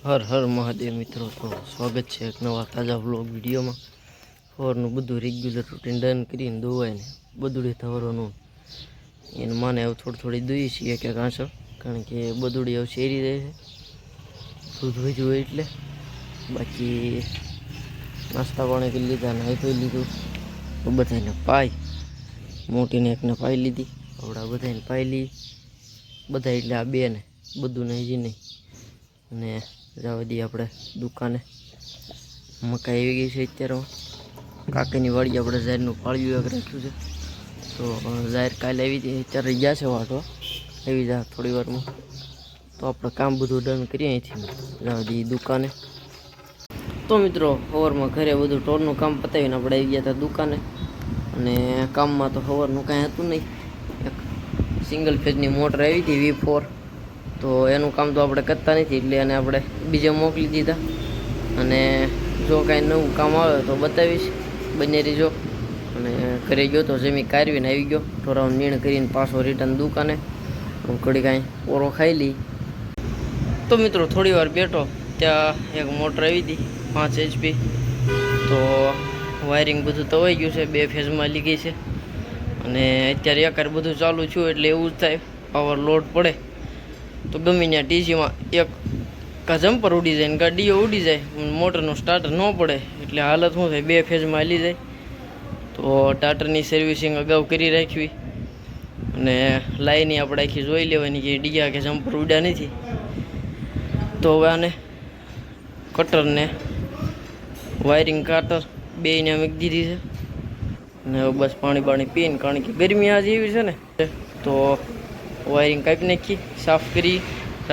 હર હર મહાદેવ મિત્રો, તો સ્વાગત છે એક નવા તાજા વ્લોગ વિડીયોમાં. સવારનું બધું રેગ્યુલર રૂટીન ડન કરીને દોવાઈને બદુડી થવારનું એને માને હવે થોડી દોઈએ છીએ કે કાંસો, કારણ કે બદુડી હવે શેરી રહે છે દૂધ વધ્યું હોય એટલે. બાકી નાસ્તા પાણી કરી લીધા, નાહી ધોઈ લીધું, બધાને પાઈ મોટીને એકને પાઈ લીધી, આવડા બધાને પાઈ લઈ બધા એટલે આ બે ને બધું ને હજી નહીં. અને જવા દઈએ આપણે દુકાને. મકાઈ આવી ગઈ છે અત્યારે. કાકીની વાડી આપણે ઝાહેરનું પાળિયું એક રાખ્યું છે, તો ઝાહેર કાલે આવી હતી, અત્યારે ગયા છે વાટવા, આવી જા થોડી વારમાં. તો આપણે કામ બધું ડન કરીએ અહીંથી જવા દઈએ દુકાને. તો મિત્રો સવારમાં ઘરે બધું ટોરનું કામ પતાવીને આપણે આવી ગયા હતા દુકાને. અને કામમાં તો સવારનું કાંઈ હતું નહીં, એક સિંગલ ફેઝની મોટર આવી હતી V4, તો એનું કામ તો આપણે કરતા નથી એટલે એને આપણે બીજે મોકલી દીધા. અને જો કાંઈ નવું કામ આવે તો બતાવીશ, બને રહીજો. અને ઘરે ગયો તો જમી કારવીને આવી ગયો, થોડા નીણ કરીને પાછો રિટર્ન દુકાને. ઘડી કાંઈ ઓરો ખાઈ લઈ. તો મિત્રો થોડી વાર બેઠો ત્યાં એક મોટર આવી હતી 5 HP, તો વાયરિંગ બધું તવાઈ ગયું છે, 2 ફેઝમાં લીધી છે. અને અત્યારે એકવાર બધું ચાલુ થયું એટલે એવું જ થાય, પાવર લોડ પડે તો ગમે ત્યાં ટીસીમાં એક જમ્પર ઉડી જાય ને ગાડીઓ ઉડી જાય, મોટરનું સ્ટાર્ટર ન પડે એટલે હાલત શું થાય, 2 ફેઝમાં હાલી જાય. તો ટાટરની સર્વિસિંગ અગાઉ કરી રાખવી અને લાઈની આપણે આખી જોઈ લેવાની કે ડીયા કે જમ્પર ઉડ્યા નથી. તો હવે આને કટરને વાયરિંગ કાટર બેયને મૂકી દીધી છે. અને હવે બસ પાણી પીને, કારણ કે ગરમી આજે એવી છે ને, તો વાયરિંગ કાપી નાખી, સાફ કરી,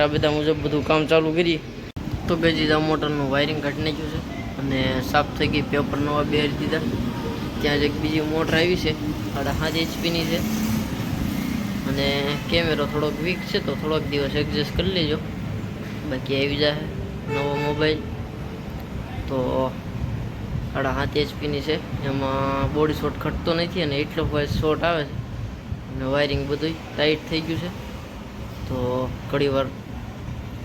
આ બધા મુજબ બધું કામ ચાલુ કરીએ. તો ગજી આ મોટરનું વાયરિંગ કાઢી નાખ્યું છે અને સાફ થઈ ગઈ, પેપર નવા બેરી દીધા. ત્યાં જ એક બીજી મોટર આવી છે, 7.5 HPની છે. અને કેમેરો થોડોક વીક છે તો થોડોક દિવસ એડજસ્ટ કરી લેજો, બાકી આવી જાય નવો મોબાઈલ. તો 7.5 HPની છે, એમાં બોડી શોટ ખટતો નથી અને એટલો શોટ આવે છે. અને વાયરિંગ બધું ટાઈટ થઈ ગયું છે, તો ઘણી વાર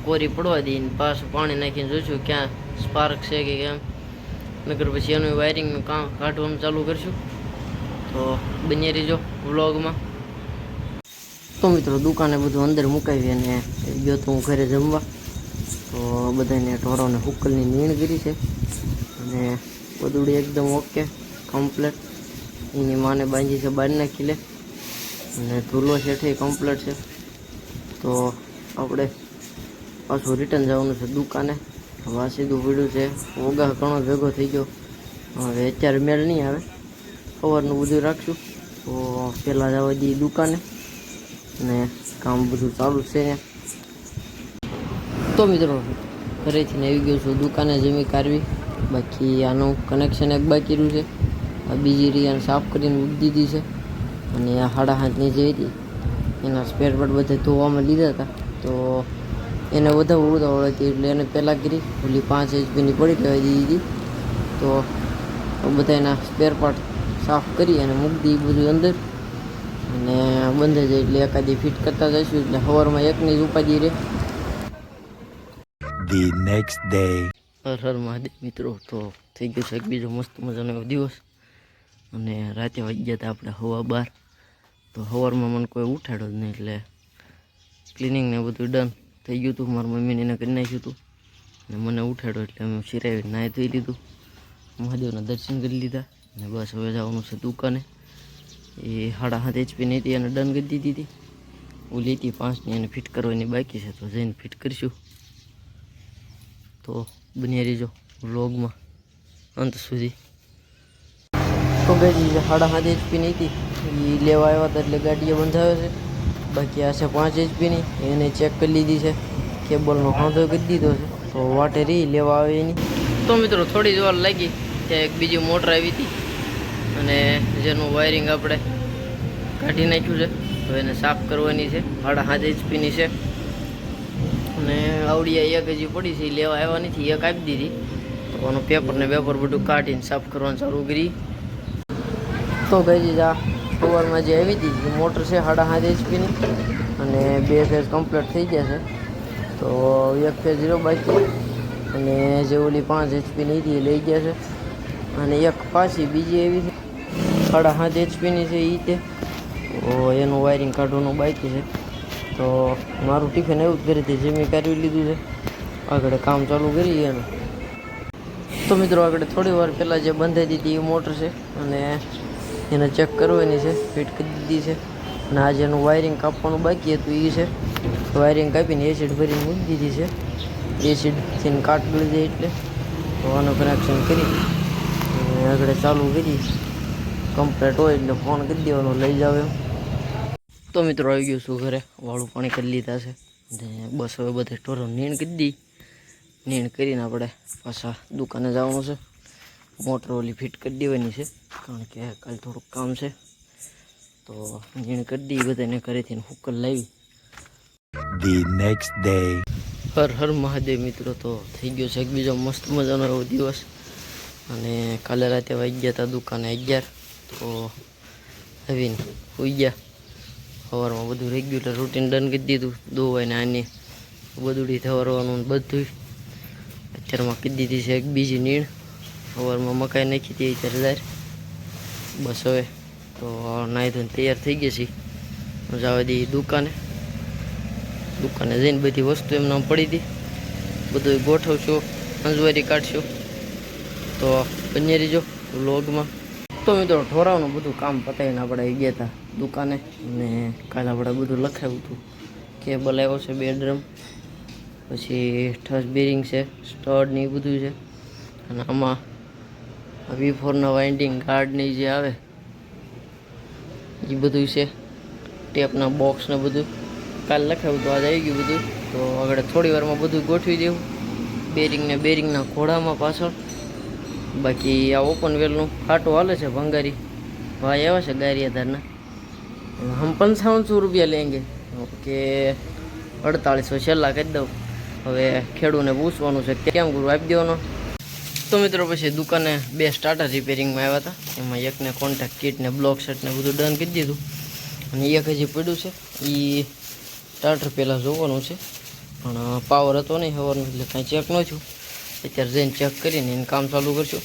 કોરી પડવા દઈને પાછું પાણી નાખીને જોઈશું ક્યાં સ્પાર્ક છે કે કેમ, નકર પછી એનું વાયરિંગનું કામ કાઢવાનું ચાલુ કરીશું. તો બની રહીજો વ્લોગમાં. તો મિત્રો દુકાને બધું અંદર મુકાવી અને ગયો તો હું ઘરે જમવા. તો બધાને ઢોરોને હુકલની નીણ કરી છે અને બધું એકદમ ઓકે કમ્પ્લેટ. એની માને બાંધી છે બહાર નાખી લે, અને ધૂલો શેઠે કમ્પ્લેટ છે. તો આપણે પાછું રિટર્ન જવાનું છે દુકાને. હવે સીધું પીડ્યું છે, ઓગા ઘણો ભેગો થઈ ગયો. હવે અત્યારે મેળ નહીં આવે, સવારનું બધું રાખશું. તો પહેલાં જવા દઈએ દુકાને અને કામ બધું ચાલુ છે. તો મિત્રો ઘરેથી આવી ગયો છું દુકાને જમી કારવી. બાકી આનું કનેક્શન એક બાકી રહ્યું છે, આ બીજી રિયાને સાફ કરીને મૂકી દીધી છે. અને આ 7.5ની જે હતી એના સ્પેર પાર્ટ બધા ધોવામાં લીધા હતા, તો એને વધારે ઉતાવળ હતી એટલે એને પહેલાં કરી, ઓલી 5 HPની પડી કહેવાય દીધી. તો બધા એના સ્પેર પાર્ટ સાફ કરી અને મૂકી દીધી બધું અંદર. અને બંધ જાય એટલે એકાદી ફિટ કરતા જઈશું, એટલે સવારમાં એકની જ ઉપાધિ રહે. The next day. Har Har Mahadev મિત્રો, તો થઈ ગયો છે એક બીજો મસ્ત મજાનો એવો દિવસ. અને રાતે વાગી ગયા હતા આપણે 12:15. તો સવારમાં મને કોઈ ઉઠાડ્યો જ નહીં, એટલે ક્લિનિંગ ને બધું ડન થઈ ગયું હતું. મારી મમ્મીને એને કરી નાખ્યું હતું અને મને ઉઠાડ્યો એટલે અમે શિરાવી નાહી ધોઈ લીધું, મહાદેવના દર્શન કરી લીધા. અને બસ હવે જવાનું છે દુકાને. એ 7.5 HPની હતી એને ડન કરી દીધી હતી, ઓલી હતી 5ની એને ફિટ કરવાની બાકી છે, તો જઈને ફિટ કરીશું. તો બની રહીજો વ્લોગમાં અંત સુધી. તો ગઈ 7.5 HPની હતી એ લેવા આવ્યા હતા એટલે ગાડીએ બંધાવ્યો છે. બાકી આ છે 5 HPની, એને ચેક કરી લીધી છે, કેબલનો હાંધો કરી દીધો છે, તો વાટે રહી લેવા આવે એની. તો મિત્રો થોડી જ વાર લાગી, ત્યાં એક બીજી મોટર આવી હતી અને જેનું વાયરિંગ આપણે કાઢી નાખ્યું છે, તો એને સાફ કરવાની છે. 7.5 HPની છે અને આવડિયા એક હજી પડી છે, લેવા આવ્યા નથી, એક આપી દીધી. તો આનું પેપર ને પેપર બધું કાઢીને સાફ કરવાનું ચાલુ કરી. તો ગઈ આ સવારમાં જે આવી હતી એ મોટર છે 7.5 HPની અને 2 ફેઝ કમ્પ્લીટ થઈ ગયા છે. તો એક ફેઝ 0 બાકી અને જે ઓલી 5 HP ની હતી લઈ ગયા છે. અને એક પાછી બીજી એવી છે 7.5 HP છે એ તે, તો એનું વાયરિંગ કાઢવાનું બાકી છે. તો મારું ટિફિન એવું જ કરી હતી, જે મેં કાઢી લીધું છે. આગળ કામ ચાલુ કરીએ એનું. તો મિત્રો આગળ થોડી વાર પહેલાં જે બંધાઈ દીધી એ મોટર છે અને એને ચેક કરવાની છે, ફિટ કરી દીધી છે. અને આજે એનું વાયરિંગ કાપવાનું બાકી હતું એ છે. વાયરિંગ કાપીને એસિડ ભરીને મૂકી દીધી છે. એસિડથી કાટ ગળી જાય એટલે તો આનું કનેક્શન કરી અને આગળ ચાલુ કરી કમ્પ્લીટ હોય એટલે ફોન કરી દેવાનો લઈ જાવ એમ. તો મિત્રો આવી ગયું છું ઘરે, વાળું પાણી કરી લીધા છે ને બસ હવે બધે સ્ટોરો નીણ કરી દી. નીણ કરીને આપણે પાછા દુકાને જવાનું છે. મોટર ઓલી ફિટ કરી દેવાની છે કારણ કે કાલે થોડુંક કામ છે. તો નીણ કરી દઈએ બધાને ઘરેથી હુકલ લાવી. The next day. Har Har Mahadev મિત્રો. તો થઈ ગયો છે એક બીજો મસ્ત મજાનો એવો દિવસ. અને કાલે રાતે વાગી ગયા હતા દુકાને 11. તો આવીને સુઈ ગયા. સવારમાં બધું રેગ્યુલર રૂટીન ડન કરી દીધું, દોવાઈને આની બધુડી થવારવાનું બધું. અત્યારમાં કરી દીધી છે એક બીજી નીણ. સવારમાં મકાઈ નાખી હતી ત્યારે બસ હવે તો નાહી ધોઈને તૈયાર થઈ ગયા છીએ. જવા દઈએ દુકાને. દુકાને જઈને બધી વસ્તુ એમને પડી હતી, બધું ગોઠવશું, અંજવારી કાઢશું. તો બની રહીજો વ્લોગમાં. તો મિત્રો ઢોરાનું બધું કામ પતાવીને આપણે ગયા હતા દુકાને. અને કાલે આપણે બધું લખાવ્યું હતું. કેબલ આવ્યો છે 2 ડ્રમ, પછી ઠસ બેરિંગ છે, સ્ટડ ને એ બધું છે. અને આમાં V4ના વાઇન્ડિંગ ગાર્ડની જે આવે એ બધું છે, ટેપના બોક્સ ને બધું કાલે લખાવ્યું તો આજે આવી ગયું બધું. તો આગળ થોડી વારમાં બધું ગોઠવી દેવું, બેરિંગના ઘોડામાં પાછળ. બાકી આ ઓપન વેલનું ફાટો હાલે છે ભંગારી ભાઈ આવે છે ગારિયાધારના. હમ 5500 રૂપિયા લેંગે કે 4800 છેલ્લા કરી દઉં. હવે ખેડૂને પૂછવાનું છે કેમ ગુરુ આપી દેવાનો. તો મિત્રો પછી દુકાને 2 સ્ટાર્ટર રિપેરિંગમાં આવ્યા હતા. એમાં એકને કોન્ટેક્ટ કિટ ને બ્લોક સેટ ને બધું ડન કરી દીધું. અને એક હજી પડ્યું છે એ સ્ટાર્ટર પહેલાં જોવાનું છે, પણ પાવર હતો નહીં સવારનો એટલે કાંઈ ચેક ન થયું. અત્યારે જઈને ચેક કરીને એને કામ ચાલુ કરશું,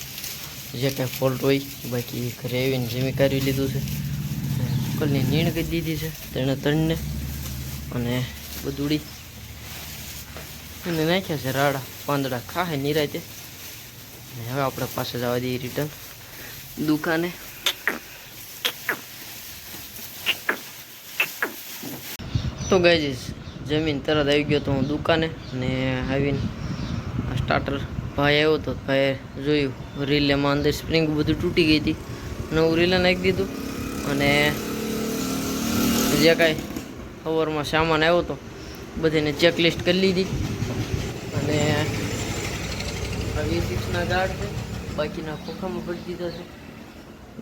જે કાંઈ ફોલ્ટ હોય. બાકી ઘરે આવીને જમી કાઢી લીધું છે, કલની નીણ કરી દીધી છે ત્રણને. અને બધુડી એને નાખ્યા છે રાડા પાંદડા ખાહે નિરાયતે. અને હવે આપણે પાસે જવા દઈએ રિટર્ન દુકાને. તો ગાઈઝ જમીન તરત આવી ગયો તો હું દુકાને. અને આવીને સ્ટાર્ટર ભાઈ આવ્યો હતો, ભાઈએ જોયું રીલેમાં અંદર સ્પ્રિંગ બધું તૂટી ગઈ હતી. નવું રીલે નાખી દીધું. અને જે કાંઈ સવારમાં સામાન આવ્યો હતો બધાને ચેકલિસ્ટ કરી લીધી. અને V6ના ગાર્ડ છે, બાકીના ખોખામાં ભરી દીધા છે.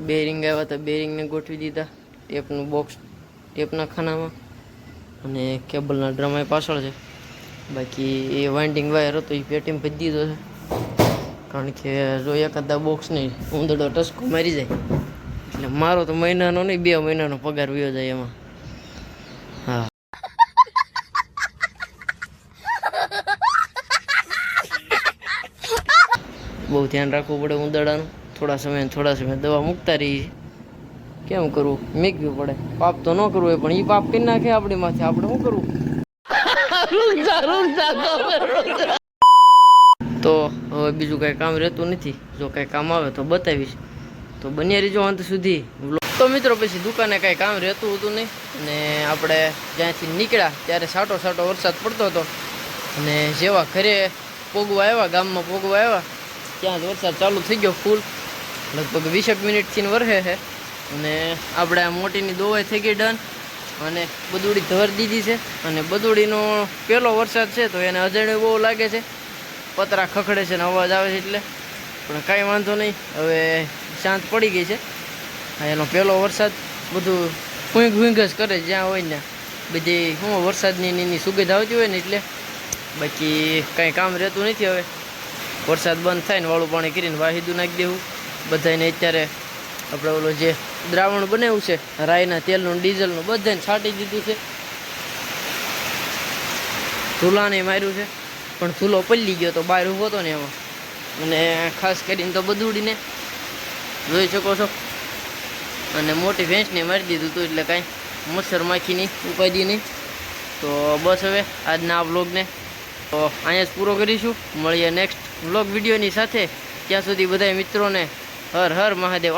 બેરિંગ આવ્યા હતા, બેરિંગને ગોઠવી દીધા ટેપનું બોક્સ ટેપના ખાનામાં. અને કેબલના ડ્રમ પાછળ છે. બાકી એ વાઇન્ડિંગ વાયર હતો એ પેટીમાં ભરી દીધો છે, કારણ કે જો એકાદા બોક્સ નહીં ઊંધડો ટસકો મારી જાય એટલે મારો તો મહિનાનો નહીં 2 મહિનાનો પગાર વયો જાય એમાં. હા, બહુ ધ્યાન રાખવું પડે ઉંદરડાનું. થોડા સમય દવા મૂકતા રહી. કેમ કરવું, મેકવું પડે. પાપ તો ન કરવું હોય પણ એ પાપ કરી નાખે આપણી માથે, આપણે શું કરવું. તો હવે બીજું કાંઈ કામ રહેતું નથી. જો કાંઈ કામ આવે તો બતાવીશ. તો બન્યા રહીજો અંત સુધી. તો મિત્રો પછી દુકાને કાંઈ કામ રહેતું હતું નહીં. અને આપણે જ્યાંથી નીકળ્યા ત્યારે સાટો વરસાદ પડતો હતો. અને જેવા ઘરે પોગવા આવ્યા, ગામમાં પોગવા આવ્યા ત્યાં જ વરસાદ ચાલુ થઈ ગયો ફૂલ. લગભગ 20 મિનિટથી વરસે છે. અને આપણે આ મોટીની દોવાઈ થઈ ગઈ ડન. અને બદુડી ધર દીધી છે. અને બદુડીનો પહેલો વરસાદ છે તો એને અજાણ્યું બહુ લાગે છે. પતરા ખખડે છે ને અવાજ આવે છે એટલે, પણ કાંઈ વાંધો નહીં. હવે શાંત પડી ગઈ છે. એનો પહેલો વરસાદ બધું ભૂંગ જ કરે જ્યાં હોય ને બધી શું વરસાદની એની સુગંધ આવતી હોય ને એટલે. બાકી કાંઈ કામ રહેતું નથી. હવે વરસાદ બંધ થાય ને વાળું પાણી કરીને વાહીદું નાખી દેવું બધાને. અત્યારે આપણે ઓલો જે દ્રાવણ બનાવ્યું છે રાઈના તેલનું ડીઝલનું બધાને છાંટી દીધું છે. ધૂલાને માર્યું છે પણ ચૂલો પલ્લી ગયો તો બહાર ઊભો હતો ને એમાં. અને ખાસ કરીને તો બધુડીને જોઈ શકો છો. અને મોટી ભેંસને મારી દીધું હતું એટલે કાંઈ મચ્છર માખીની ઉપાધિ નહીં. તો બસ હવે આજના આ વ્લોગને તો અહીંયા જ પૂરો કરીશું. મળીએ નેક્સ્ટ વ્લોગ વિડીયોની સાથે. ત્યાં સુધી બધા મિત્રોને હર હર મહાદેવ.